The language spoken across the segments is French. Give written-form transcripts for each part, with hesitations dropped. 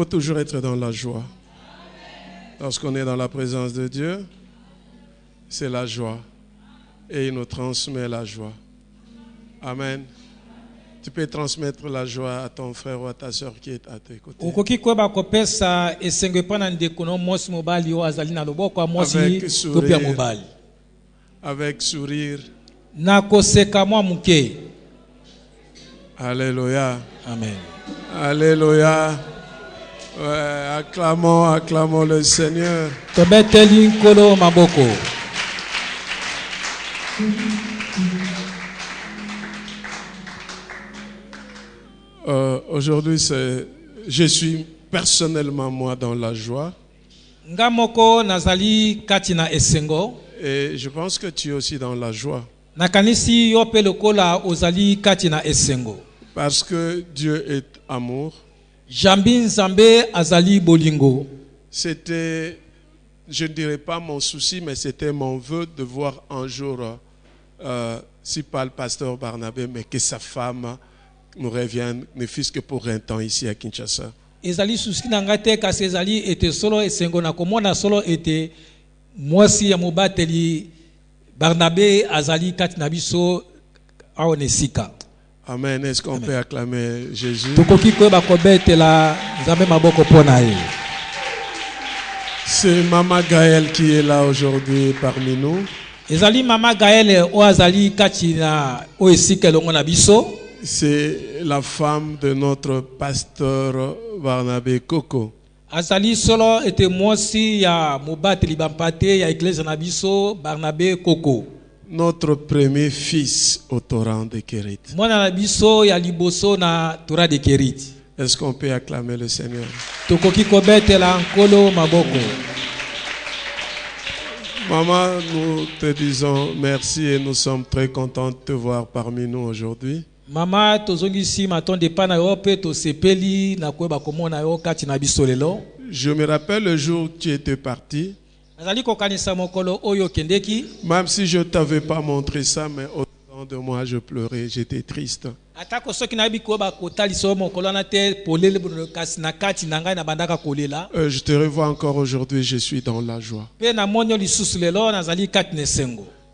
faut toujours être dans la joie. Lorsqu'on est dans la présence de Dieu, c'est la joie. Et il nous transmet la joie. Amen. Tu peux transmettre la joie à ton frère ou à ta soeur qui est à tes côtés. Avec sourire. Alléluia. Amen. Alléluia. Ouais, acclamons le Seigneur. Aujourd'hui, je suis personnellement moi dans la joie. Et je pense que tu es aussi dans la joie. Parce que Dieu est amour. C'était, je ne dirais pas mon souci, mais c'était mon vœu de voir un jour, si pas le pasteur Barnabé, mais que sa femme nous revienne, ne fût-ce que pour un temps ici à Kinshasa. Amen. Est-ce qu'on peut acclamer Jésus? C'est Maman Gaëlle qui est là aujourd'hui parmi nous. C'est la femme de notre pasteur Barnabé Koko. Notre premier fils au torrent de Kérit. Est-ce qu'on peut acclamer le Seigneur? Maman, nous te disons merci et nous sommes très contents de te voir parmi nous aujourd'hui. Je me rappelle le jour où tu étais parti. Même si je ne t'avais pas montré ça, mais au-dedans de moi, je pleurais, j'étais triste. Je te revois encore aujourd'hui, je suis dans la joie.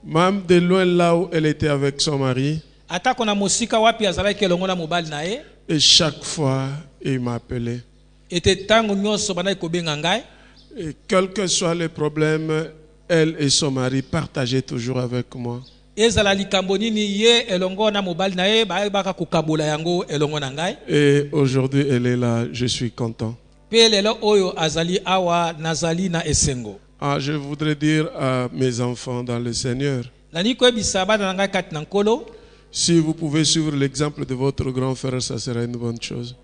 Même de loin là où elle était avec son mari, et chaque fois, il m'appelait. Et quel que soit le problème, elle et son mari partageaient toujours avec moi. Et aujourd'hui, elle est là, je suis content. Je voudrais dire à mes enfants dans le Seigneur, si vous pouvez suivre l'exemple de votre grand frère, ça serait une bonne chose.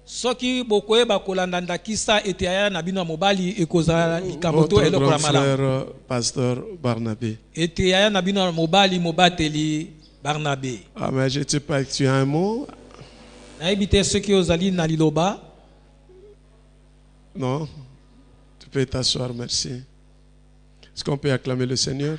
Votre grand frère, pasteur Barnabé. Ah, mais je ne sais pas, tu as un mot? Non? Tu peux t'asseoir, merci. Est-ce qu'on peut acclamer le Seigneur?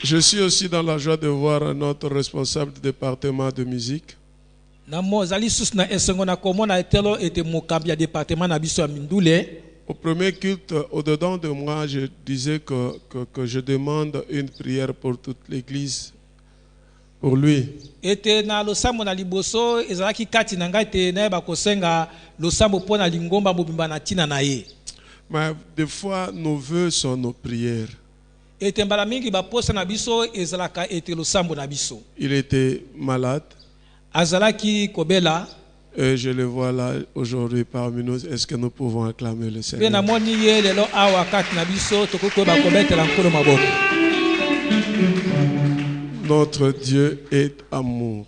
Je suis aussi dans la joie de voir notre responsable du département de musique. Au premier culte, au-dedans de moi, je disais que je demande une prière pour toute l'église, pour lui. Mais des fois, nos vœux sont nos prières. Il était malade. Et je le vois là aujourd'hui parmi nous. Est-ce que nous pouvons acclamer le Seigneur? Notre Dieu est amour.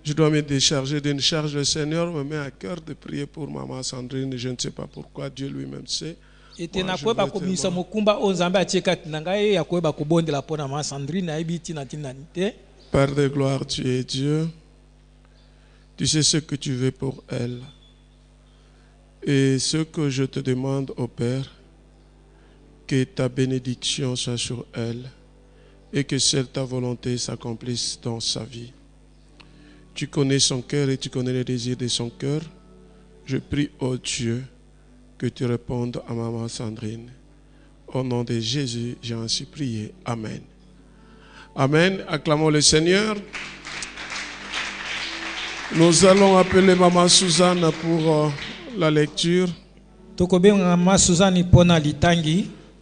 Je dois me décharger d'une charge. Le Seigneur me met à cœur de prier pour Maman Sandrine. Je ne sais pas pourquoi, Dieu lui-même sait. Père de gloire, tu es Dieu. Tu sais ce que tu veux pour elle. Et ce que je te demande, ô Père, que ta bénédiction soit sur elle, et que seule ta volonté s'accomplisse dans sa vie. Tu connais son cœur et tu connais les désirs de son cœur. Je prie, ô Dieu, que tu répondes à maman Sandrine. Au nom de Jésus, j'ai ainsi prié. Amen. Amen. Acclamons le Seigneur. Nous allons appeler maman Suzanne pour la lecture.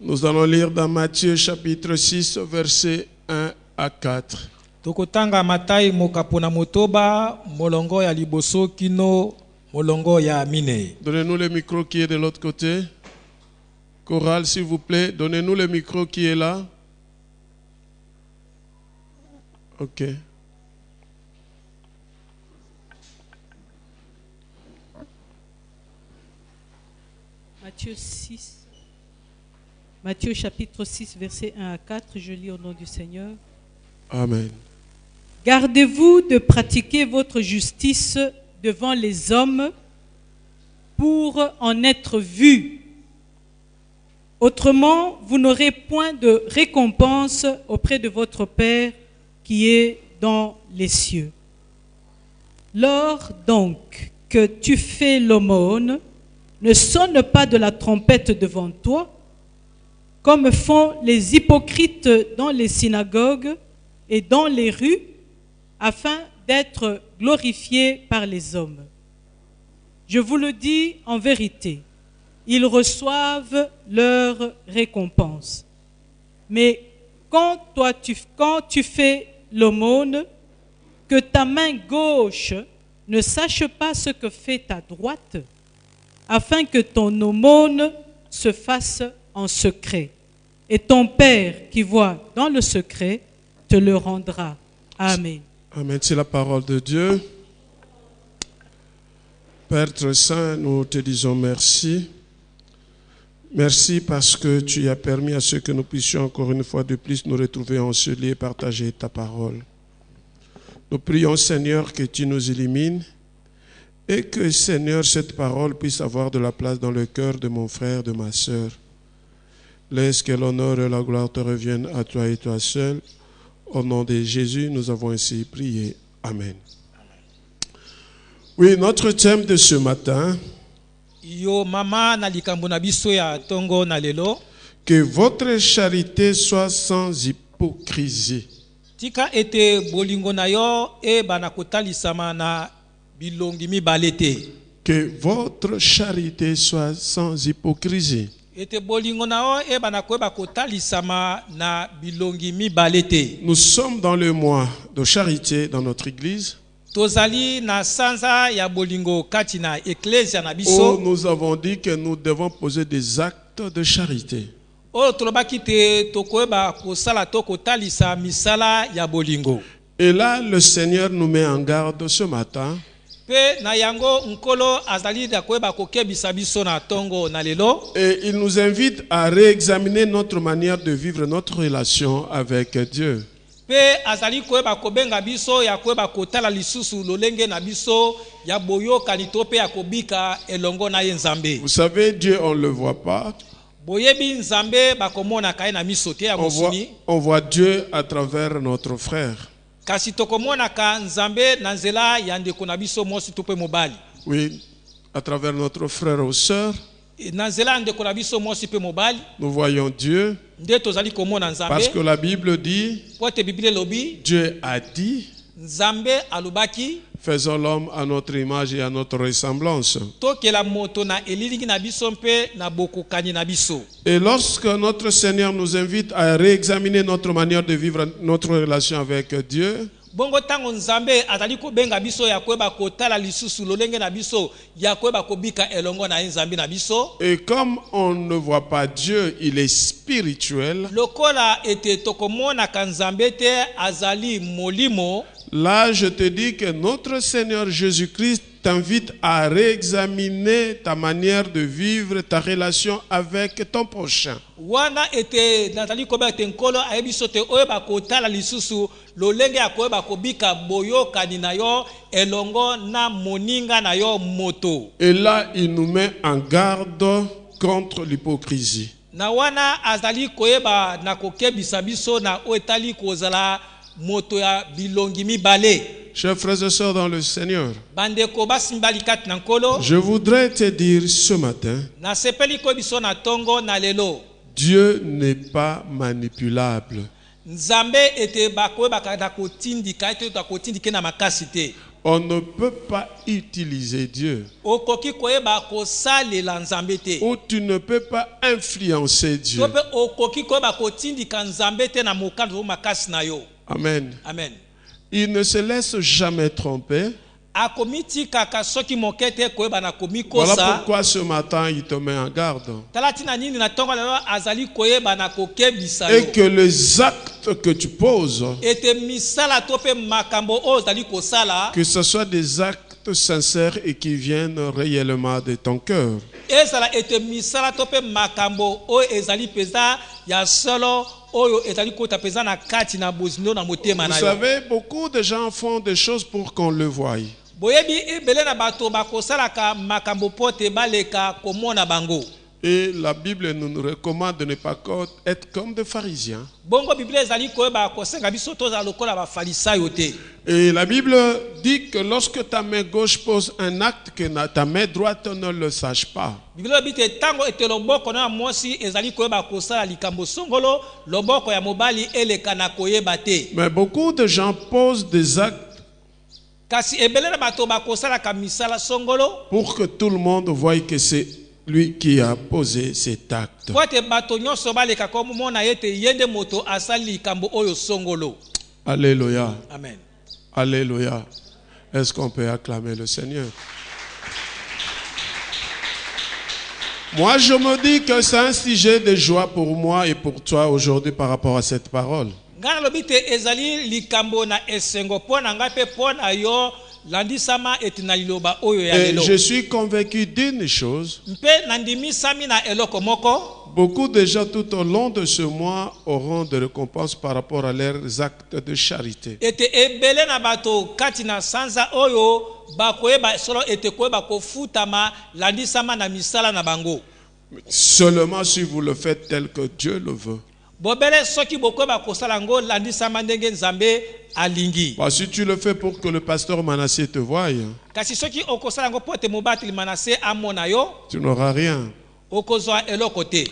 Nous allons lire dans Matthieu chapitre 6, versets 1 à 4. Tokotanga Matai mokapona motoba molongo ya liboso kino molongo ya mine. Donnez-nous le micro qui est de l'autre côté. Chorale, s'il vous plaît, donnez-nous le micro qui est là. Ok. Matthieu chapitre 6, versets 1 à 4, je lis au nom du Seigneur. Amen. Gardez-vous de pratiquer votre justice devant les hommes pour en être vus. Autrement, vous n'aurez point de récompense auprès de votre Père qui est dans les cieux. Lors donc que tu fais l'aumône, ne sonne pas de la trompette devant toi, comme font les hypocrites dans les synagogues et dans les rues, afin d'être glorifiés par les hommes. Je vous le dis en vérité, ils reçoivent leur récompense. Mais quand tu fais l'aumône, que ta main gauche ne sache pas ce que fait ta droite, afin que ton aumône se fasse en secret. Et ton Père qui voit dans le secret te le rendra. Amen. Amen, c'est la parole de Dieu. Père très saint, nous te disons merci. Merci parce que tu as permis à ce que nous puissions encore une fois de plus nous retrouver en ce lieu et partager ta parole. Nous prions, Seigneur, que tu nous illumines et que, Seigneur, cette parole puisse avoir de la place dans le cœur de mon frère, de ma sœur. Laisse que l'honneur et la gloire te reviennent à toi et toi seul. Au nom de Jésus, nous avons ainsi prié. Amen. Oui, notre thème de ce matin, que votre charité soit sans hypocrisie. Que votre charité soit sans hypocrisie. Nous sommes dans le mois de charité dans notre église. Où nous avons dit que nous devons poser des actes de charité. Et là, le Seigneur nous met en garde ce matin. Et il nous invite à réexaminer notre manière de vivre notre relation avec Dieu. Vous savez, Dieu, on ne le voit pas. On voit Dieu à travers notre frère. Oui, à travers notre frère ou sœur. Nous voyons Dieu. Parce que la Bible dit, Dieu a dit, faisons l'homme à notre image et à notre ressemblance. Et lorsque notre Seigneur nous invite à réexaminer notre manière de vivre notre relation avec Dieu, et comme on ne voit pas Dieu, il est spirituel. Là, je te dis que notre Seigneur Jésus-Christ t'invite à réexaminer ta manière de vivre, ta relation avec ton prochain. Et là, il nous met en garde contre l'hypocrisie. na wana azali koyeba na kokebisa biso na oetali kozala moto ya bilongi mibale. Chers frères et sœurs dans le Seigneur, Bandeko basimbali kati na nkolo, je voudrais te dire ce matin, na sepeli ko biso na tongo na lelo. Dieu n'est pas manipulable. Nzambe ete bakoyebaka na kotindika ete bakotindike na makasi te. On ne peut pas utiliser Dieu. Okoki koyeba kosalela nzambe te. Ou tu ne peux pas influencer Dieu. Tope okoki koyeba kotindika nzambe te na mokando makasi na yo. Amen. Amen. Il ne se laisse jamais tromper. Akomiti kaka soki mokete koyeba na Voilà komikosa. pourquoi ce matin il te met en garde. Talatina nini na tongo lelo azali koyeba na kokebisa Et yo. que les actes que tu poses, Ete misala tope makambo o zali kosala. que ce soit des actes sincères et qui viennent réellement de ton cœur. Ezala ete misala tope makambo o ezali peza ya solo oyo ezali kota peza na kati na bozindo na motema Vous na yo. savez, beaucoup de gens font des choses pour qu'on le voie. Boyebi ebele na bato bakosalaka makambo pote baleka komona bango. Et la Bible nous recommande de ne pas être comme des pharisiens. Bongo Bible ezali koyeba kosenga biso toza lokola ba farisayo te. Et la Bible dit que lorsque ta main gauche pose un acte, que ta main droite ne le sache pas. Bible bite tango ete loboko na mosi ezali koyeba kosala likambo songolo, loboko ya mobali eleka na koyeba te. Mais beaucoup de gens posent des actes Kasi ebele na bato bakosala ka misala songolo pour que tout le monde voie que c'est lui qui a posé cet acte. pote bato nyonso baleka komona ete yende moto asali likambo oyo songolo. Alléluia. Amen. Alléluia. Est-ce qu'on peut acclamer le Seigneur? Moi, je me dis que c'est un sujet de joie pour moi et pour toi aujourd'hui par rapport à cette parole. Ngana lobite ezali likambo na esengo pona ngape pona yo landisama etina liloba oyo ya Et lelo. je suis convaincu d'une chose. Mpe nandimi sami na eloko moko. Beaucoup de gens tout au long de ce mois auront des récompenses par rapport à leurs actes de charité. Ete ebele na bato kati na sanza oyo bakoyeba solo ete koyeba kofutama landisama na misala na bango. Seulement si vous le faites tel que Dieu le veut. Bobele soki bokoyeba kosala ngo landisama ndenge nzambe alingi. Bah, si tu le fais pour que le pasteur Manassé te voie, Kasi soki okosala ngo pote mobati manase amona yo tu n'auras rien. okozwa eloko te.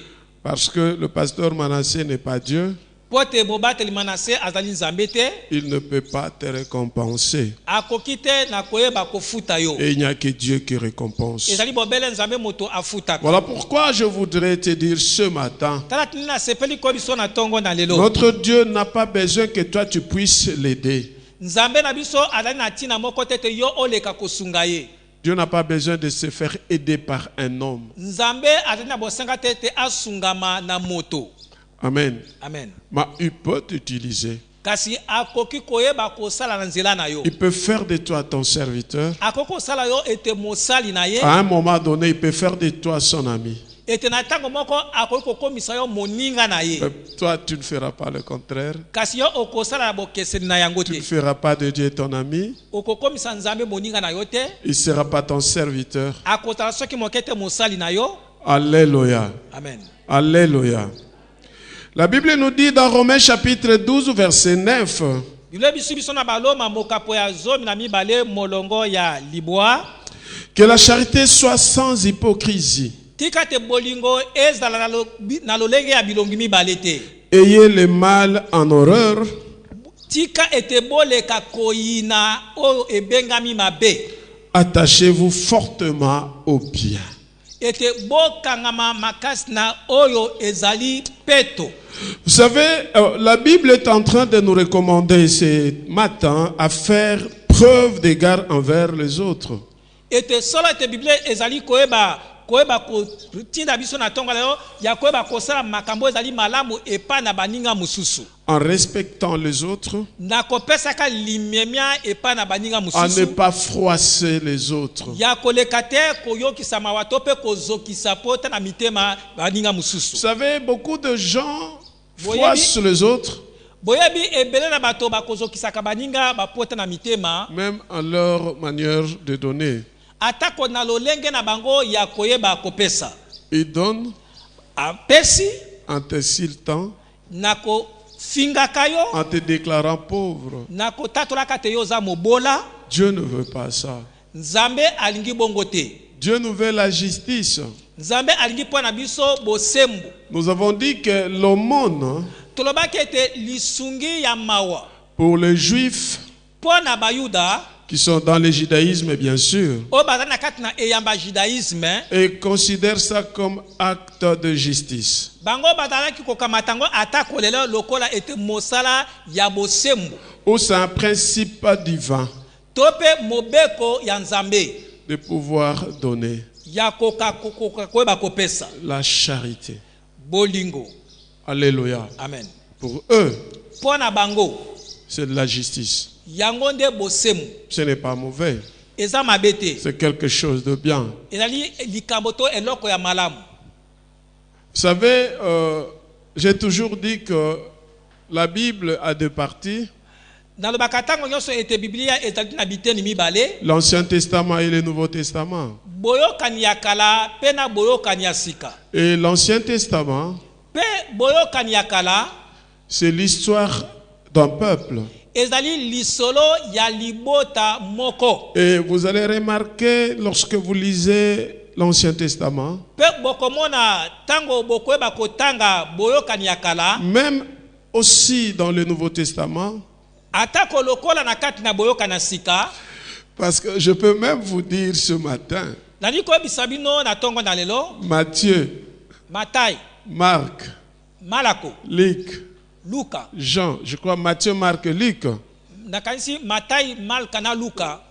Parce que le pasteur Manassé n'est pas Dieu. Pote mobati manase azali nzambe te. Il ne peut pas te récompenser. Akoki te na koyeba kofuta yo. Et il n'y a que Dieu qui récompense. Ezali bobele nzambe moto afutaka. Voilà pourquoi je voudrais te dire ce matin, Tala tinina sepeli ko biso na tongo na lelo. notre Dieu n'a pas besoin que toi tu puisses l'aider. Nzambe na biso azali na tina moko tete yo oleka kosunga ye. Dieu n'a pas besoin de se faire aider par un homme. Nzambe azali na bosenga tete asungama na moto. Amen. Amen. Mais il peut t'utiliser. Kasi akoki koyeba kosala na nzela na yo. Il peut faire de toi ton serviteur. Akoko sala yo ete mosali na ye. À un moment donné, il peut faire de toi son ami. Ete na tango moko akoki kokomisa yo moninga na ye. Mais toi, tu ne feras pas le contraire. Kasi yo okosala na bokeseni na yango Tu ne te. feras pas de Dieu ton ami. Okokomisa nzambe moninga na yo te. Il ne sera pas ton serviteur. Akotala soki mokete mosali na yo. Alléluia. Amen. Alléluia. La Bible nous dit dans Romains chapitre 12, verset 9, Biblia biso biso na baloma mokapo ya zomi na mibale molongo ya libwa. que la charité soit sans hypocrisie. Tika te bolingo ezala na lolenge ya bilongi mibale te. Ayez le mal en horreur, Tika ete boleka koyina oyo ebengami mabe. attachez-vous fortement au bien. Ete bokangama makasi na oyo ezali peto. Vous savez, la Bible est en train de nous recommander ce matin à faire preuve d'égard envers les autres. Ete solo ete Biblia ezali koyeba kotinda biso na tonga leo ya koyeba kosala makambo ezali malamu epa na baninga mususu. En respectant les autres, Na kopesaka limemia epa na baninga à ne mususu. pas froisser les autres. Ya koleka te koyokisa mawato pe kozokisa pota na mitema baninga Vous mususu. savez, beaucoup de gens froissent les autres, Boyebi ebele na bato bakozokisaka baninga bapota na mitema. même en leur manière de donner. Atako na lolenge na bango ya koyeba kopesa. Ils donnent, apesi en t'insultant, nako fingaka yo en te déclarant pauvre. nako tatolaka te yo za mobola. Dieu ne veut pas ça. Nzambe alingi bongo te. Dieu nous veut la justice. Nzambe alingi po na biso bosembo. Nous avons dit que l'aumône Tolobaki ete lisungi ya mawa pour les Juifs po na bayuda qui sont dans le judaïsme, bien sûr, o baza na kati na eyamba judaïsme, et considèrent ça comme acte de justice. bango bazalaki kokamata ngo ata kolelo lokola ete mosala ya bosembo Ou c'est un principe divin to pe mobeko ya Nzambe de pouvoir donner ya koyeba kopesa la charité. bolingo. Alléluia. Amen. Pour eux, Po na bango c'est de la justice. yango nde bosembo Ce n'est pas mauvais. eza mabe te, C'est quelque chose de bien. ezali likambo to eloko ya malamu. Vous savez, j'ai toujours dit que la Bible a deux parties, Nalobaka ntango nyonso ete biblia ezali na biteni mibale, l'Ancien Testament et le Nouveau Testament. boyokani ya kala pe na boyokani ya sika. Et l'Ancien Testament, Pe boyokani ya kala c'est l'histoire d'un peuple. ezali lisolo ya libota moko. Et vous allez remarquer, lorsque vous lisez l'Ancien Testament, Pe bokomona tango bokoyeba kotanga boyokani ya kala, même aussi dans le Nouveau Testament, atako lokola na kati na boyokani ya sika, parce que je peux même vous dire ce matin, nali koyebisa bino na tongo na lelo, Matthieu, Matai, Marc, Malako, Luc, Luka, Jean, je crois Matthieu, Marc, Luc. nakanisi Matai, Malka na Luka.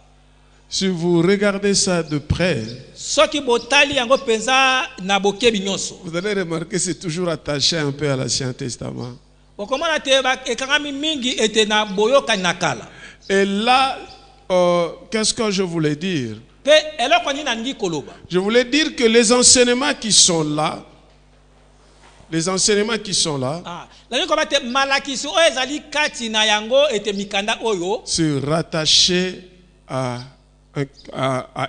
Si vous regardez ça de près, Soki botali yango penza na bokebi nyonso, vous allez remarquer que c'est toujours attaché un peu à l'Ancien Testament. okomona te ekangami mingi ete na boyokani na kala. Et là, qu'est-ce que je voulais dire? Pe eloko nini nalingi koloba, Je voulais dire que les enseignements qui sont là, nalingi koba te malakisi oyo ezali kati na yango ete mikanda oyo se rattacher à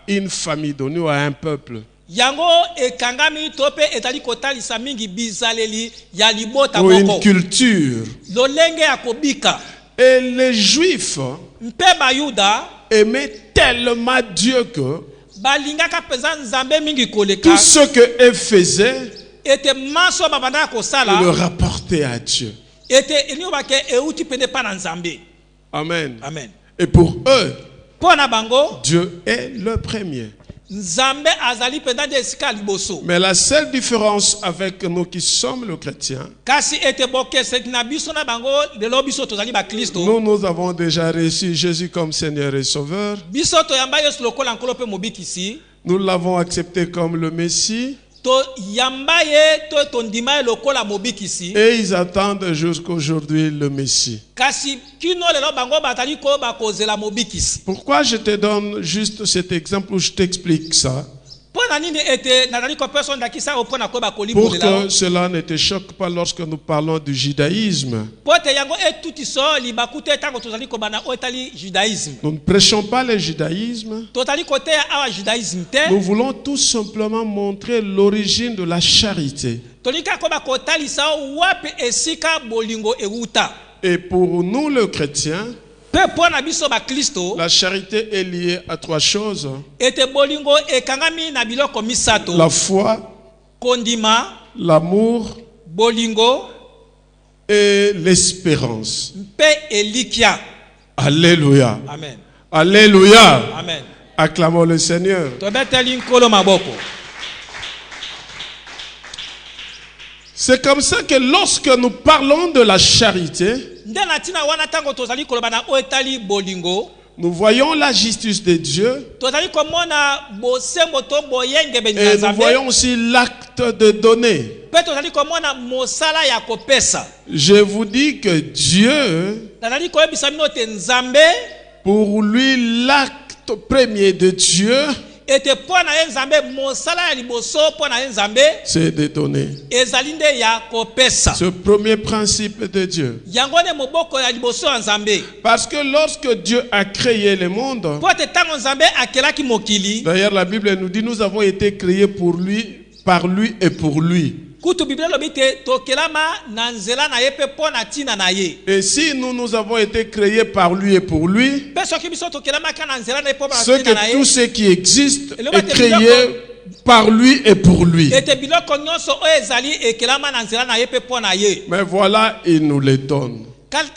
une famille donnée ou à un peuple. yango ekangami to pe ezali kotalisa mingi bizaleli ya libota Ou une moko, culture. lolenge ya kobika. Et les Juifs Mpe bayuda aimaient tellement Dieu que balingaka penza Nzambe mingi koleka tout ce qu'eux faisaient, ete maso babanda ils le kosala rapportaient à Dieu. ete enyobake euti pene pa na Nzambe. Amen. Amen. Et pour eux, Po na bango Dieu est le premier. Nzambe azali penza de esika liboso. Mais la seule différence avec nous qui sommes les chrétiens, Kasi ete bokese na biso na bango lelo biso tozali ba Kristo. nous avons déjà reçu Jésus comme Seigneur et Sauveur. Biso toyamba Yesu lokola nkolo pe mobikisi. Nous l'avons accepté comme le Messie. To yamba ye to tondima ye lokola mobikisi. Et ils attendent jusqu'aujourd'hui le Messie. Kasi kino lelo bango batali ko bakozela mobikisi. Pourquoi je te donne juste cet exemple où je t'explique ça? Po na nini ete nazali ko personne dakisa o po na ko bakoli Pour bolela. que cela ne te choque pas lorsque nous parlons du judaïsme. Po te yango etuti so libakute tango tozali ko bana otali judaïsme. Nous ne prêchons pas le judaïsme. Totali kote awa judaïsme te. Nous voulons tout simplement montrer l'origine de la charité. Tolika ko bakotalisa wapi esika bolingo euta. Et pour nous, les chrétiens, Pe po na biso ba Kristo la charité est liée à trois choses. ete bolingo ekangami na biloko misato. La foi, Kondima, l'amour bolingo, et l'espérance. mpe elikia. Alléluia. Amen. Alléluia. Amen. Acclamons le Seigneur. Tobeteli nkolo maboko. C'est comme ça que lorsque nous parlons de la charité, Nde na tina wana tango tozali koloba na oetali bolingo, nous voyons la justice de Dieu tozali komona bosembo to boyenge benye et nous Nzambe. voyons aussi l'acte de donner. Pe tozali komona mosala ya kopesa. Je vous dis que Dieu, Nazali koyebisa bino te Nzambe pour lui, l'acte premier de Dieu, ete po na ye Nzambe mosala ya liboso po na ye Nzambe c'est de donner. ezali nde ya kopesa. Ce premier principe de Dieu. Yango ne moboko ya liboso ya Nzambe. Parce que lorsque Dieu a créé le monde, Po te tango Nzambe akelaki mokili, d'ailleurs la Bible nous dit nous avons été créés pour lui, par lui et pour lui. Kutu Bible lobi te tokelama na nzela na ye pe pona tina na ye. Et si nous avons été créés par lui et pour lui, Pe soki biso tokelama kana nzela na ye pona ce tina na que tout ye. ce qui existe est créé par lui et pour lui. Ete biloko nyonso o ezali ekelama na nzela na ye pe pona ye. Mais voilà, il nous les donne.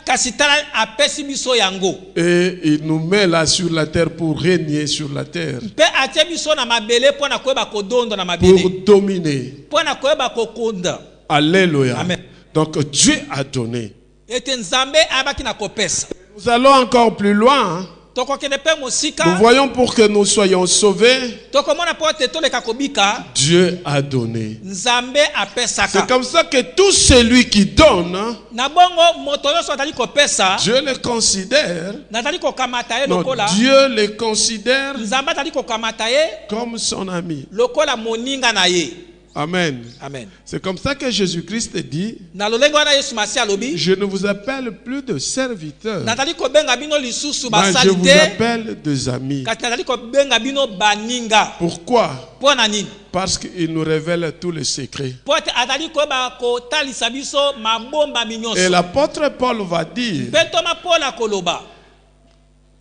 Kasi tala apesi biso yango. Et il nous met là sur la terre pour régner sur la terre. Pe atie biso na mabele pona koyeba kodondo na Pour mabele. dominer. Pona koyeba kokonda. Alléluia. Amen. Donc Dieu a donné. Ete nzambe abaki na kopesa. Nous allons encore plus loin. Hein. Tokokende pe mosika. Nous voyons pour que nous soyons sauvés. Tokomona po te toleka kobika. Dieu a donné. Nzambe apesaka. C'est comme ça que tout celui qui donne, Na bongo moto nyonso atali kopesa. Dieu le considère. Natali kokamata ye Non, lokola. Dieu le considère Nzambe atali kokamata ye comme son ami. lokola moninga na ye. Amen. Amen. C'est comme ça que Jésus-Christ dit, Na lolenge wana Yesu Masi alobi. je ne vous appelle plus de serviteurs, Natali kobenga bino lisusu mais je vous basalite. appelle des amis. Kati natali kobenga bino baninga. Pourquoi? Pona nini? Parce qu'il nous révèle tous les secrets. Po te atali koyeba kotalisa biso mabomba Et minyonso. l'apôtre Paul va dire, Pe toma Paul akoloba.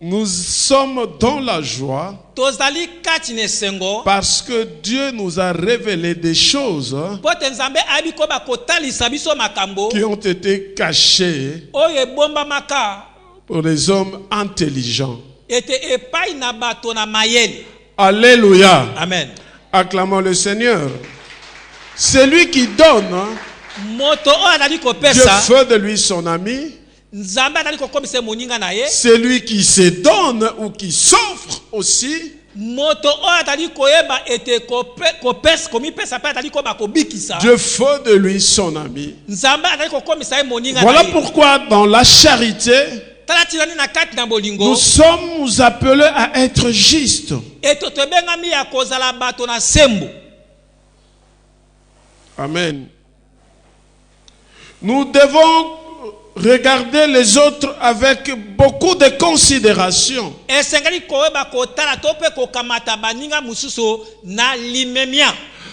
nous sommes dans la joie Tozali kati na esengo. parce que Dieu nous a révélé des choses Po te nzambe ayebi koyeba kotalisa biso makambo. qui ont été cachées Oyo ebombamaka pour les hommes intelligents. ete epai na bato na mayele. Alléluia. Amen. Acclamons le Seigneur. Celui qui donne, Moto oyo azali Dieu kopesa. fait de lui son ami. Nzambe azali kokomisa moninga na ye. Celui qui se donne ou qui s'offre aussi, Moto oyo azali koyeba ete kopesa komipesa pe azali koyeba kobikisa. Dieu fait de lui son ami. Nzambe azali kokomisa ye moninga na Voilà ye. pourquoi dans la charité, Tala tirani na kati na bolingo. nous sommes appelés à être justes. Eto tobengami ya kozala bato na sembo. Amen. Nous devons regarder les autres avec beaucoup de considération. Esengeli koyeba kotala to pe kokamata baninga mususu na limemia.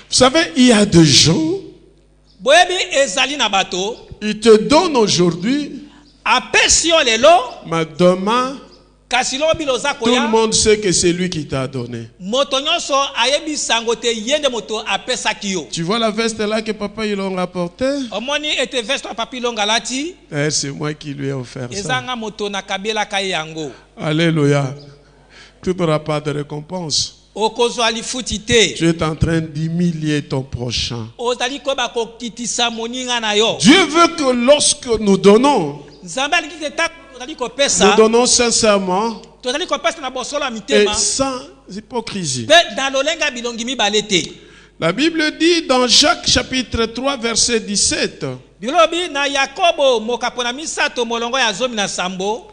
Vous savez, il y a des gens, Boyebi ezali na bato. ils te donnent aujourd'hui, Apesi yo lelo. mais demain, Kasi lo biloza tout le koya. monde sait que c'est lui qui t'a donné. Moto nyonso ayebi sango te yende moto apesaki yo. Tu vois la veste là que papa ils l'ont rapportée? Omoni ete veste papi longa lati. C'est moi qui lui ai offert ça. Ezanga moto na kabela kai yango. Alléluia. Tu n'auras pas de récompense. Okozwa lifuti te. Tu es en train d'humilier ton prochain. Ozali koba kokitisa moninga na yo. Dieu veut que lorsque nous donnons, Nzambe alingi te ta ozali nous kopesa. donnons sincèrement Tozali kopesa na bosolo ya et mitema. sans hypocrisie. Pe na lolenga bilongi mibale te. La Bible dit dans Jacques chapitre 3 verset 17, Bilobi na Yakobo mokapona misato molongo ya zomi na sambo.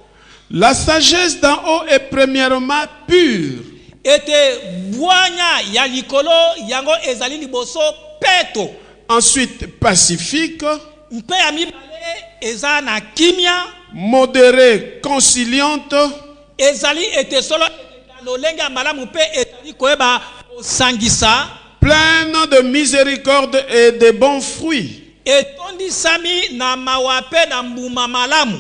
la sagesse d'en haut est premièrement pure, Ete bwanya ya likolo yango ezali liboso peto. ensuite pacifique, Mpe ya mibale eza na kimia. modérée, conciliante, Ezali ete solo na lolenge ya malamu mpe ezali koyeba osangisa. pleine de miséricorde et de bons fruits, Etondisami na mawa mpe na mbuma malamu.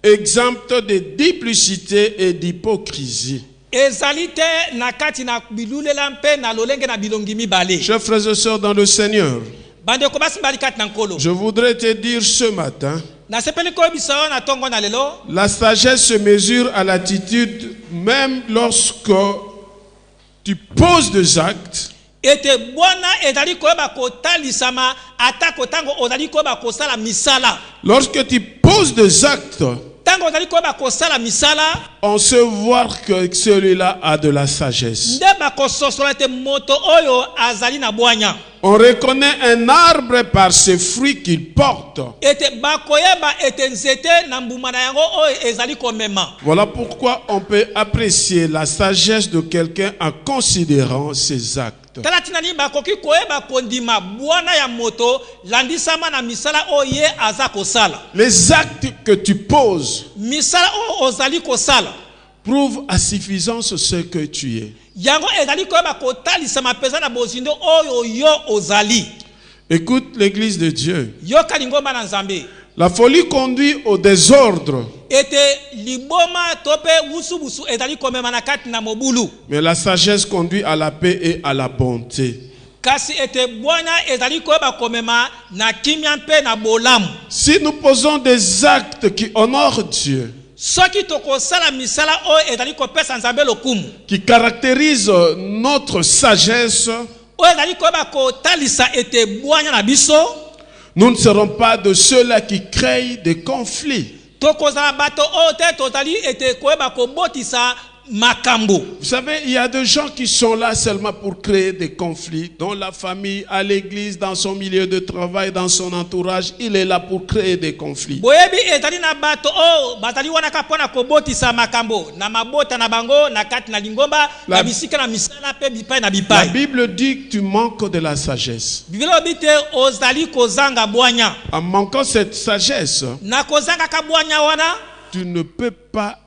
exempte de duplicité et d'hypocrisie. Ezali te na kati na bilulela mpe na lolenge na bilongi mibale. Chers frères et sœurs dans le Seigneur, Bandeko basi mbali kati na nkolo. je voudrais te dire ce matin, Nasepeli koyebisa yo na tongo na lelo. la sagesse se mesure à l'attitude même lorsque tu poses des actes, Ete bwana ezali koyeba kotalisama ata kotango ozali koyeba kosala misala. lorsque tu poses des actes, Tango ozali koyeba kosala misala. on sait voir que celui-là a de la sagesse. Nde bakososola ete moto oyo azali na bwanya. On reconnaît un arbre par ses fruits qu'il porte. Ete bakoyeba ete nzete na mbuma na yango oyo ezali komema. Voilà pourquoi on peut apprécier la sagesse de quelqu'un en considérant ses actes. Tala tina ni bakoki koyeba kondima bwana ya moto landisama na misala oyo ye aza kosala. Les actes que tu poses Misala oyo ozali kosala. prouvent à suffisance ce que tu es. Yango ezali koyeba kotalisama peza na bozindo oyo yo ozali. Écoute l'église de Dieu. yoka lingomba na nzambe. La folie conduit au désordre, Ete liboma tope wusu ezali komema na kati na mobulu. mais la sagesse conduit à la paix et à la bonté. Kasi ete bwana ezali koyeba komema na kimia mpe na bolamu. Si nous posons des actes qui honorent Dieu, Soki tokosala misala oyo ezali kopesa nzambe lokumu, qui caractérisent notre sagesse, oyo ezali koyeba kotalisa ete bwanya na biso, nous ne serons pas de ceux-là qui créent des conflits. tokozala bato oyo te tozali ete koyeba kobotisa makambo. Vous savez, il y a des gens qui sont là seulement pour créer des conflits dans la famille, à l'église, dans son milieu de travail, dans son entourage. Il est là pour créer des conflits. Boyebi ezali na bato oyo bazali wana kapona kobotisa makambo na mabota na bango na kati na lingomba na bisika na misala pe bipai na La bipai. Bible dit que tu manques de la sagesse. Biblia obite ozali kozanga bwanya. En manquant cette sagesse, Na kozanga ka bwanya wana, tu ne peux pas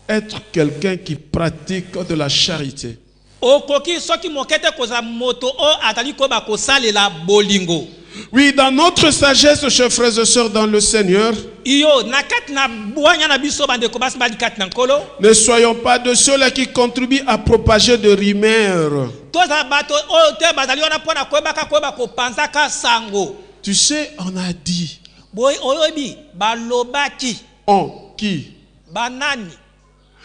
être quelqu'un qui pratique de la charité. okoki soki mokete koza moto o atali koba kosalela bolingo. Oui, dans notre sagesse, chers frères et sœurs dans le Seigneur, Iyo na kati na bwanya na biso bande ko basi bali kati na nkolo. ne soyons pas de ceux-là qui contribuent à propager des rumeurs. Toza bato o te bazali wana pona koyeba kopanzaka sango. Tu sais, on a dit, Boy oyobi balobaki qui? banani.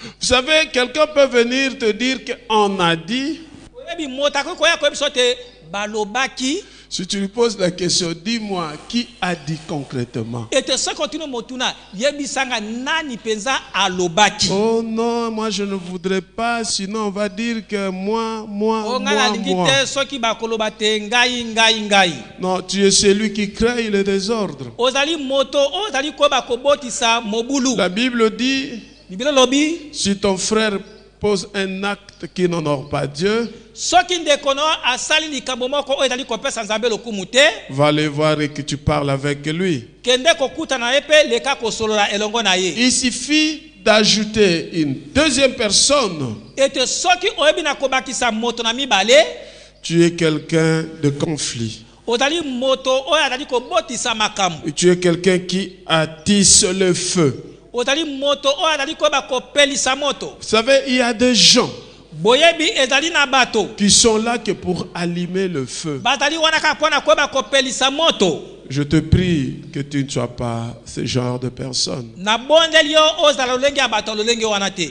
Vous savez, quelqu'un peut venir te dire qu'on a dit. Oyebi motako koya ko biso te balobaki. Si tu lui poses la question, dis-moi, qui a dit concrètement? Et te so continue motuna yebi sanga nani penza alobaki. Oh non, moi je ne voudrais pas, sinon on va dire que moi. Ongana lingite soki bakoloba te ngai. Non, tu es celui qui crée le désordre. Ozali moto ozali ko bakobotisa mobulu. La Bible dit, Biblia lobi si ton frère pose un acte qui n'honore pas Dieu, soki ndekono asali likambo moko oyo ezali kopesa nzambe lokumu te, va aller voir et que tu parles avec lui. kende kokuta na ye pe leka kosolola elongo na ye. Il suffit d'ajouter une deuxième personne. Ete soki oyebi na kobakisa moto na mibale, Tu es quelqu'un de conflit. ozali moto oyo azali kobotisa makambo. Tu es quelqu'un qui attise le feu. Ozali moto oyo azali koyeba kopelisa moto. Vous savez, il y a des gens Boyebi ezali na bato qui sont là que pour allumer le feu. bazali wana kaka mpona koyeba kopelisa moto. Je te prie que tu ne sois pas ce genre de personne. Na bondeli yo ozala lolenge ya bato lolenge wana te.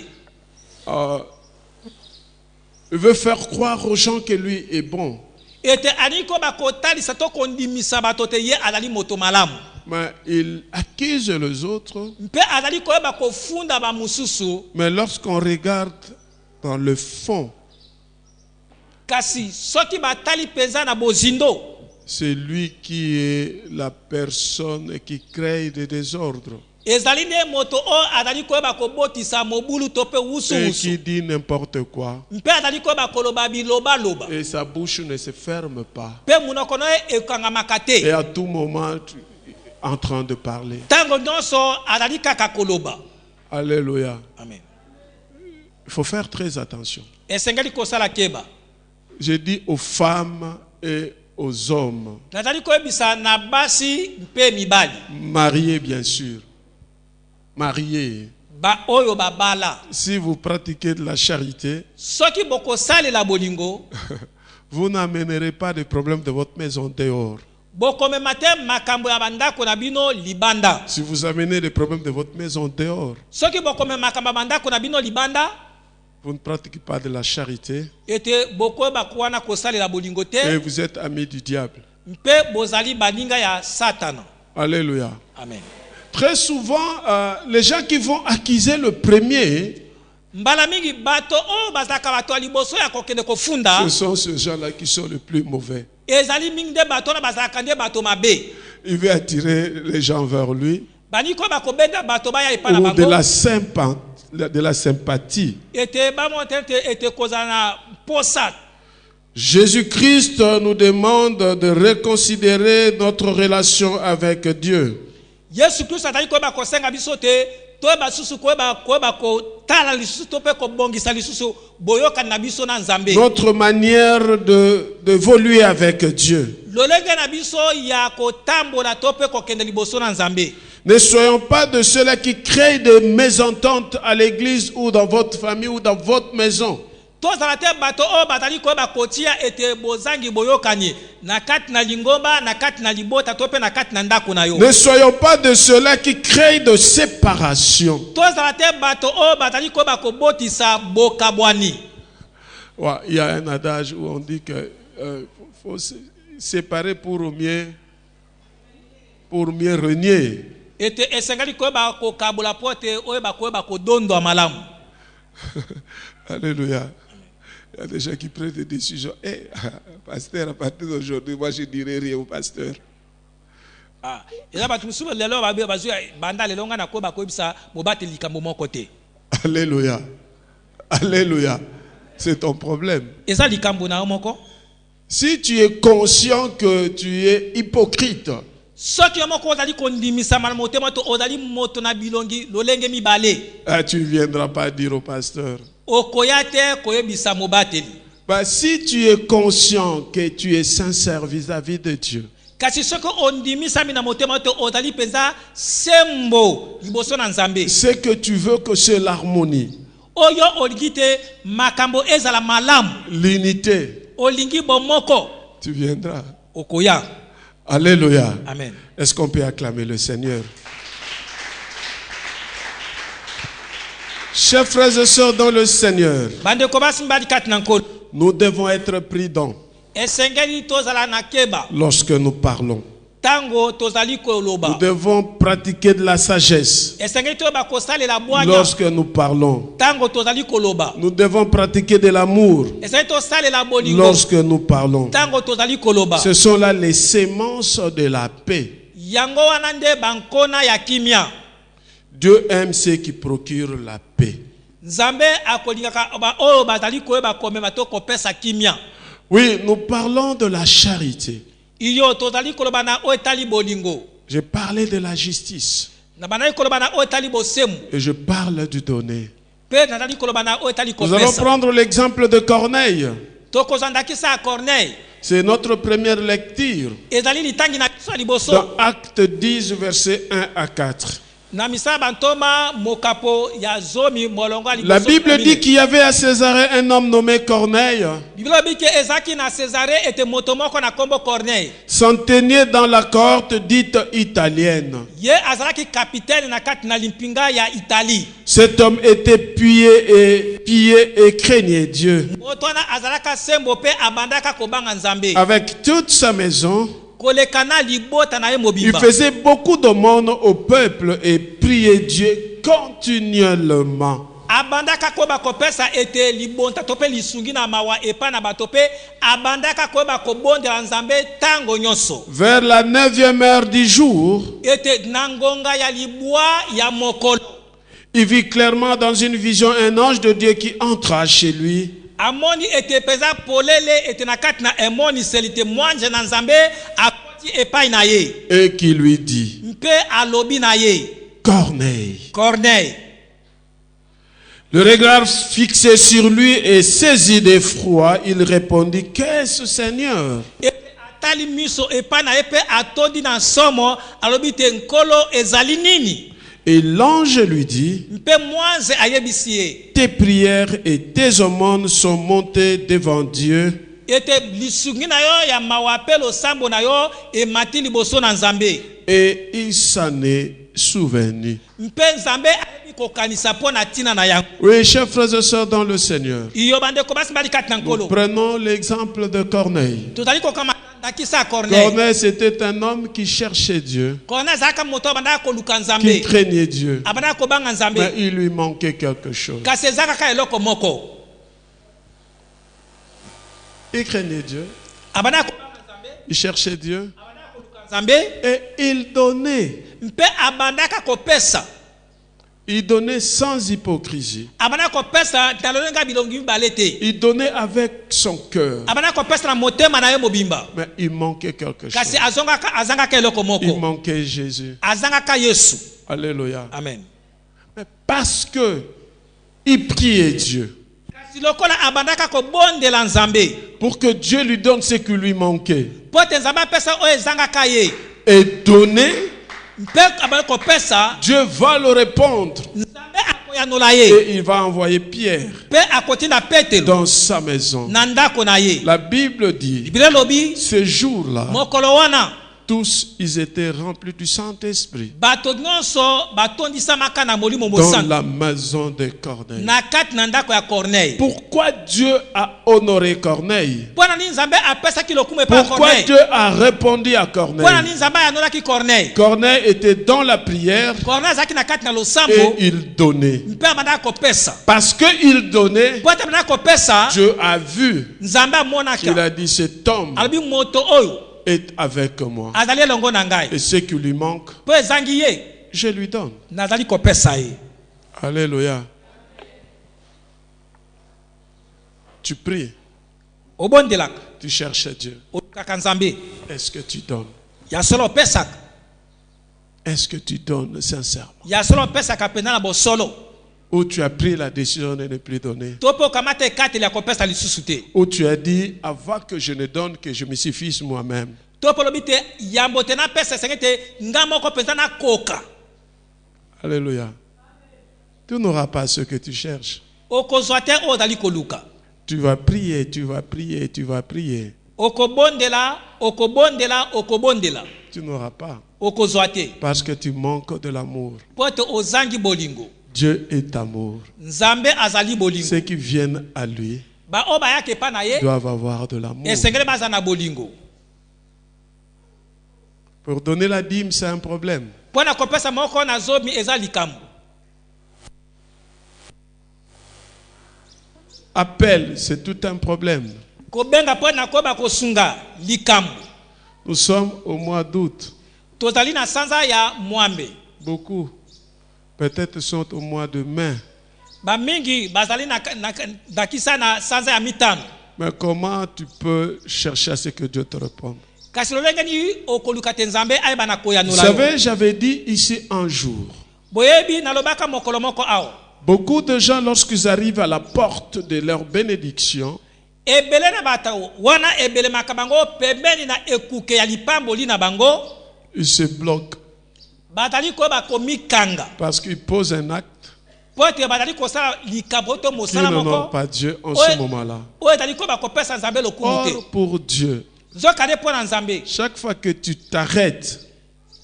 Il veut faire croire aux gens que lui est bon. Ete ani koyeba kotalisa to kondimisa bato te ye azali moto malamu. Mais il accuse les autres. Mpe azali koyeba kofunda ba mususu. Mais lorsqu'on regarde dans le fond, Kasi soki batali penza na bozindo, c'est lui qui est la personne qui crée des désordres ezali nde moto o azali koyeba kobotisa mobulu to pe wusu et wusu. qui dit n'importe quoi. Mpe azali koyeba koloba biloba loba. Et sa bouche ne se ferme pas. Pe munoko no ekangamaka Et te. à tout moment, tu es en train de parler. Tango nyonso azali kaka koloba. Alléluia. Amen. Il faut faire très attention. Esengeli kosala keba. Je dis aux femmes et aux hommes, Nazali koyebisa na basi mpe mibali. mariés bien sûr. Mariés. Ba oyo babala. Si vous pratiquez de la charité, Soki bokosalela bolingo, vous n'amènerez pas de problèmes de votre maison dehors. bokomema te makambo ya bandako na bino libanda. Si vous amenez des problèmes de votre maison dehors, Soki bokomema makambo ya bandako na bino libanda, vous ne pratiquez pas de la charité ete bokoyeba kuwana kosalela bolingo et te, vous êtes amis du diable. mpe bozali baninga ya Satana. Alléluia. Amen. Très souvent, les gens qui vont accuser le premier, Mbala mingi bato o bazaka bato ya liboso ya kokende kofunda, ce sont ces gens-là qui sont les plus mauvais. ezali mingi nde bato na bazalaka nde bato mabe. Il veut attirer les gens vers lui Bani koyeba kobenda bato baya epa na ou de bango, la sympathie. ete bamonte ete kozala na posa. Jésus-Christ nous demande de reconsidérer notre relation avec Dieu. Yesu Kristo atali koyeba kosenga biso te, toyeba susu koyeba kotala lisusu to pe kobongisa lisusu boyoka na biso na Nzambe. Notre manière d'évoluer avec Dieu. lolenge na biso ya kotambola to pe kokende liboso na Nzambe. Ne soyons pas de ceux-là qui créent des mésententes à l'église ou dans votre famille ou dans votre maison. Tozala te bato o batali ko ba kotia ete bozangi boyokani na kati na lingomba na kati na libota to pe na kati na ndako na yo. Ne soyons pas de ceux-là qui créent de séparation. Tozala te bato o batali ko ba kobotisa bokabwani. Ouais, il y a un adage où on dit que faut se séparer pour mieux régner. Ete esengali ko ba kokabula pote o ba ko ba kodondo malamu. Alléluia. Il y a des gens qui prennent des décisions. Pasteur, à partir d'aujourd'hui, moi je ne dirai rien au pasteur. Alléluia. Alléluia. C'est ton problème. Si tu es conscient que tu es hypocrite, tu ne viendras pas dire au pasteur. Si tu es conscient que tu es sincère vis-à-vis de Dieu, c'est que tu veux que c'est l'harmonie, l'unité, tu viendras. Alléluia. Amen. Est-ce qu'on peut acclamer le Seigneur? Chers frères et sœurs dans le Seigneur, nous devons être prudents lorsque nous parlons. Nous devons pratiquer de la sagesse lorsque nous parlons. Nous devons pratiquer de l'amour lorsque nous parlons. Ce sont là les sémences de la paix. Dieu aime ceux qui procurent la paix. Oui, nous parlons de la charité. J'ai parlé de la justice. Et je parle du donner. Nous allons prendre l'exemple de Corneille. C'est notre première lecture. Dans Actes 10, versets 1 à 4. La Bible dit qu'il y avait à Césarée un homme nommé Corneille, centenier dans la cohorte dite italienne. Cet homme était pieux et craignait Dieu. Avec toute sa maison, il faisait beaucoup d'aumônes au peuple et priait Dieu continuellement. Vers la 9e heure du jour, il vit clairement dans une vision un ange de Dieu qui entra chez lui. Et qui lui dit: Corneille. Le regard fixé sur lui et saisi d'effroi, il répondit: Qu'est-ce, Seigneur? Et l'ange lui dit: Tes prières et tes aumônes sont montées devant Dieu. Et il s'en est souvenu. Oui, chers frères et sœurs dans le Seigneur, nous prenons l'exemple de Corneille. Corneille, c'était un homme qui cherchait Dieu, qui craignait Dieu, mais il lui manquait quelque chose. Il craignait Dieu, il cherchait Dieu, et il donnait. Il donnait sans hypocrisie. Il donnait avec son cœur. Mais il manquait quelque chose. Il manquait Jésus. Alléluia. Amen. Mais parce que il priait Dieu, pour que Dieu lui donne ce qui lui manquait, po te nzambe apesa oyo ezangaka ye et donner, mpe abali kopesa Dieu va le répondre. nzambe akoyanola ye Et il va envoyer Pierre mpe akotinda petelo dans sa maison. na ndako na ye. La Bible dit, Biblia elobi ce jour-là, mokolo wana tous ils étaient remplis du Saint-Esprit bato nyonso batondisamaka na molimo dans mosantu la maison de Corneille. na kati na ndako ya Corneille. Pourquoi Dieu a honoré Corneille? Mpona nini nzambe apesaki lokumu epai ya Pourquoi Corneille? Dieu a répondu à Mpona Corneille? nini nzambe ayanolaki Corneille? Corneille était dans la prière Corneille azalaki na kati na et losambo il donnait. mpe abandaki kopesa. Parce qu'il donnait, Po ete abandaki kopesa Dieu a vu. nzambe Il amonaki a dit, cet homme alobi moto oyo est avec moi. azali elongo na ngai Et ce qui lui manque, mpo ezangi ye je lui donne. nazali kopesa ye. Alléluia. Tu pries, Obondelaka tu cherches Dieu. olukaka nzambe Est-ce que tu donnes? ya solo opesaka Est-ce que tu donnes sincèrement? ya solo opesaka mpenza na bosolo Ou tu as pris la décision de ne plus donner? to mpe okamata ekateli ya kopesa lisusu te Ou tu as dit, avant que je ne donne, que je me suffise moi-même? to mpe olobi te yambo te napesa esenge te nga moko mpenza nakoka. Alléluia. Tu n'auras pas ce que tu cherches. Okozwa te oyo ozali koluka. Tu vas prier, tu vas prier, tu vas prier. Okobondela okobondela okobondela Tu n'auras pas. okozwa te Parce que tu manques de l'amour. po ete ozangi bolingo. Dieu est amour. Nzambe azali bolingo. Ceux qui viennent à lui Baoyo bayaka epai na ye doivent avoir de l'amour. esengeli baza na bolingo. Pour donner la dîme, c'est un problème. Mpo na kopesa moko na zomi eza likambo. Appel, c'est tout un problème. Kobenga mpo na koyeba kosunga likambo. Nous sommes au mois d'août. Tozali na sanza ya mwambe. Beaucoup, peut-être, sont au mois de mai. Bamingi bazali na kisa na sanza ya mitano. Mais comment tu peux chercher à ce que Dieu te réponde? Kasi lolenge ni okoluka te nzambe ayeba na Vous koyanola yo. savez, j'avais dit ici un jour, Boyebi nalobaka mokolo moko awa. beaucoup de gens, lorsqu'ils arrivent à la porte de leur bénédiction, Ebele na bata wana ebele makabango pembeni na ekuke ya lipamboli na bango ils se bloquent batali koyeba komikanga. parce qu'ils posent un acte Po ete batali kosala likambo to qui mosala n'honorent moko pas Dieu en ce moment-là. oyo etali koyeba kopesa nzambe lokumu te. Or, pour Dieu, Nzokande mpo na nzambe chaque fois que tu t'arrêtes,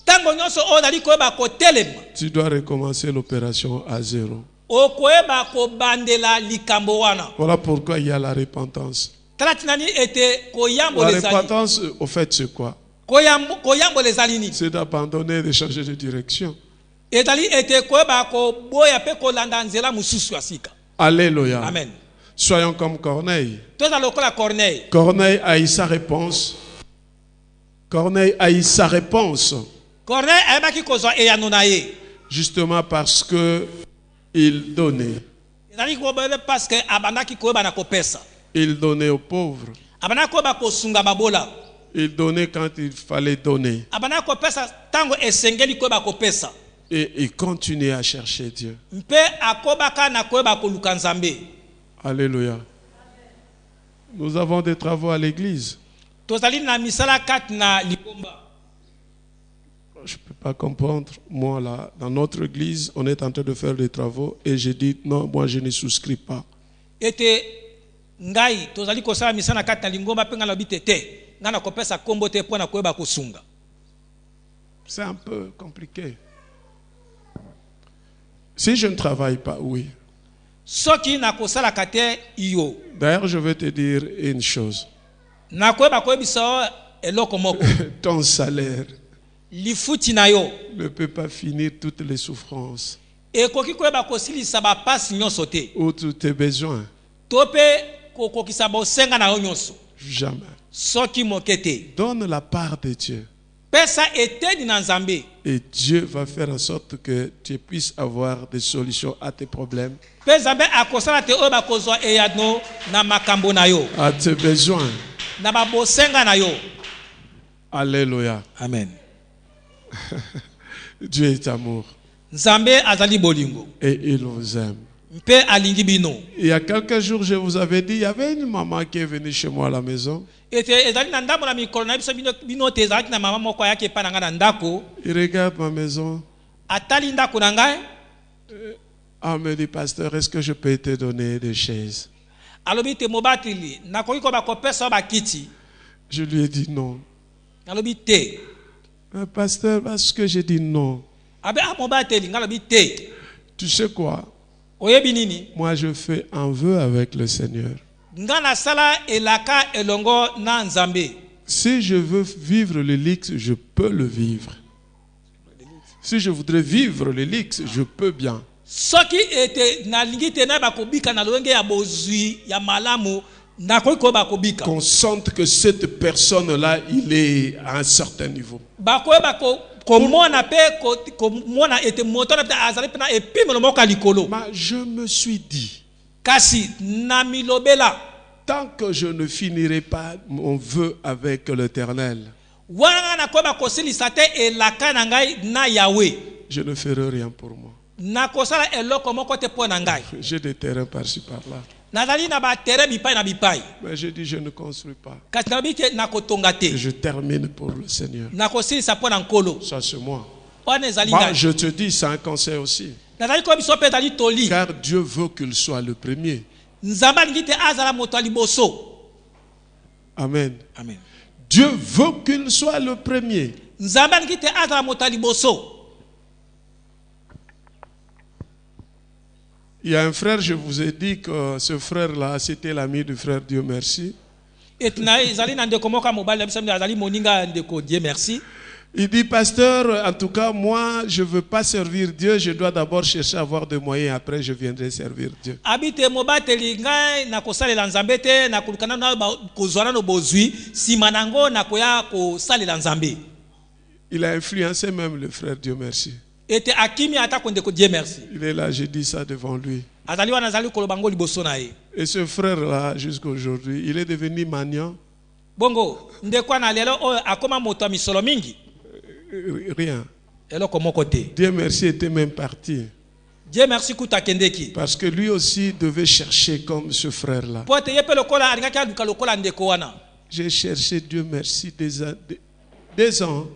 ntango nyonso oyo otali koyeba kotelema tu dois recommencer l'opération à zéro. okoyeba kobandela likambo wana. Voilà pourquoi il y a la repentance. Tala tina nini ete La koyambola ezali. repentance, au fait, c'est quoi? Koyambola ezali nini? C'est d'abandonner, de changer de direction. Ezali ete koyeba koboya mpe kolanda nzela mosusu ya sika. Alléluia. Amen. Soyons comme Corneille. Toza lokola Corneille. Corneille a eu sa réponse. Corneille a eu sa réponse. Corneille ayebaki kozwa eyano na ye. Justement parce que il donnait. Ezali koboyebe parce que abandaki koyeba na kopesa. Il donnait aux pauvres. Abandaki koyeba kosunga babola. Il donnait quand il fallait donner. Abandaki kopesa tango esengeli koyeba kopesa. Et il continuait à chercher Dieu. Mpe akobaka na koyeba koluka nzambe. Alléluia. Nous avons des travaux à l'église. Tozali na misala kati na libomba. Je ne peux pas comprendre. Moi, là, dans notre église, on est en train de faire des travaux et j'ai dit non, moi je ne souscris pas. Ete ngai tozali kosala misala kati na lingomba mpe ngai lobi te ngai na kopesa kombo te mpo na koyeba kosunga. C'est un peu compliqué. Si je ne travaille pas, oui. Soki na kosalaka te iyo. D'ailleurs, je vais te dire une chose. Na koyeba koyebisa eloko moko. Ton salaire Lifuti na yo. ne peut pas finir toutes les souffrances Ekoki koyeba kosilisa bapasi nyonso te. ou tous tes besoins. To mpe kokokisa bosenga na yo nyonso. Jamais. Soki moke te. Donne la part de Dieu. Pesa eteni na nzambe. Et Dieu va faire en sorte que tu puisses avoir des solutions à tes problèmes, Mpe nzambe akosala te oyo bakozwa eyano na makambo na yo. à tes besoins. Na babosenga na yo. Alléluia. Amen. Dieu est amour Nzambe azali bolingo. et il vous aime. mpe alingi bino. Il y a quelques jours, je vous avais dit, il y avait une maman qui est venue chez moi à la maison. Ete ezali na ndambo na mikolo na biso bino te ezali na mama moko ayaki epa na ngai na ndako. Il regarde ma maison. Atali ndako na ngai. Ah, me dit, pasteur, est-ce que je peux te donner des chaises? Alobi te mobatili nakoki ko bakopesa bakiti. Je lui ai dit non. Alobi te. Pasteur, parce que j'ai dit non. Abe mobateli ngalobi te. Tu sais quoi? Oyebi nini? Moi, je fais un vœu avec le Seigneur. Ngana sala elaka elongo na nzambe. Si je veux vivre le lix, je peux le vivre. Si je voudrais vivre le lix, je peux bien. Soki ete na lingite na bakobika na lwenge ya bozui ya malamu nakoki ko bakobika. Qu'on sente que cette personne-là, il est à un certain niveau. Bakoye bako komona pe komona ete moto na azali pe na epimelo moko likolo. Mais je me suis dit, kasi na milobela tant que je ne finirai pas mon vœu avec l'Éternel, wana na ko bakosilisa te elaka na ngai na Yahweh, je ne ferai rien pour moi. na kosala eloko moko te po na ngai. J'ai des terrains par-ci par-là. Nazali na ba terrain bipai na bipai. Mais je dis, je ne construis pas. Kasi na bike na kotonga te. Et je termine pour le Seigneur. Na kosilisa po na nkolo. Ça, c'est moi. Wana ezali Moi, na. je te dis, c'est un conseil aussi. Nazali ko biso pe tali toli. Car Dieu veut qu'il soit le premier. Nzamba ngite azala moto liboso. Amen. Amen. Dieu veut qu'il soit le premier. Nzamba ngite azala moto liboso. Il y a un frère, je vous ai dit que ce frère-là, c'était l'ami du frère Dieu merci. Et na ezali na ndeko moka mobali na biso azali moninga ndeko Dieu merci. Il dit, pasteur, en tout cas, moi, je ne veux pas servir Dieu, je dois d'abord chercher à avoir des moyens, après je viendrai servir Dieu. Habite mobateli ngai na kosalela nzambe te na kulukana na kozwana no bozwi sima nango na koya kosalela nzambe. Il a influencé même le frère Dieu merci. Ete akimi ata ko ndeko Dieu merci. Il est là, j'ai dit ça devant lui. Azali wana azali koloba ngo liboso na ye. Et ce frère-là, jusqu'à aujourd'hui, il est devenu maniant. Bongo ndeko na lelo o akoma moto misolo mingi. Rien. Eloko moko te. Dieu merci était même parti. Dieu merci kuta kendeki. Parce que lui aussi devait chercher comme ce frère-là. Pote yepe lokola alingaki aluka lokola ndeko wana. J'ai cherché Dieu merci des ans.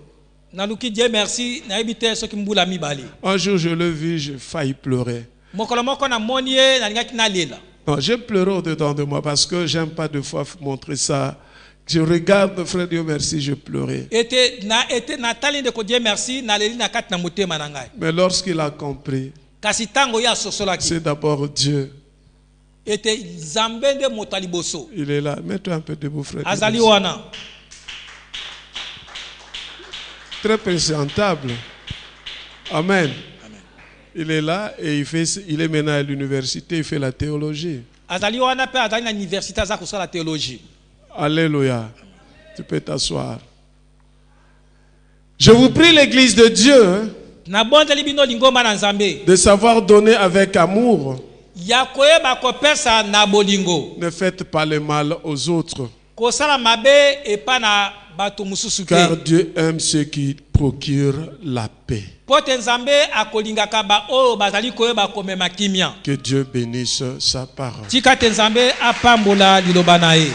Naluki Dieu merci na ebite soki mbula mibali. Un jour je l'ai vu, j'ai failli pleurer. Mokolo moko na monie na alingaki na lela. Non, j'ai pleuré au-dedans de moi parce que j'aime pas de fois montrer ça. Je regarde frère Dieu merci, je pleurais. Ete na tali ndeko Dieu merci na leli na kati na motema na ngai. Mais lorsqu'il a compris, Kasi tango ya sosolaki. c'est d'abord Dieu. Ete nzambe nde moto liboso. Il est là. Mets-toi un peu debout, frère. Dieu Azali merci. wana. Très présentable. Amen. Il est là et il est maintenant à l'université, il fait la théologie. Azali wana pe azali na université za kusala théologie. Alléluia. Tu peux t'asseoir. Je vous prie, l'Église de Dieu, Na bondeli bino lingomba na nzambe. de savoir donner avec amour. Ya koyeba kopesa na bolingo. Ne faites pas le mal aux autres. Kosala mabe epa na bato mususu te. Car Dieu aime ceux qui procurent la paix. Pote nzambe akolingaka ba oyo bazali koyeba komema kimia. Que Dieu bénisse sa parole. Tika te nzambe apambola liloba na ye.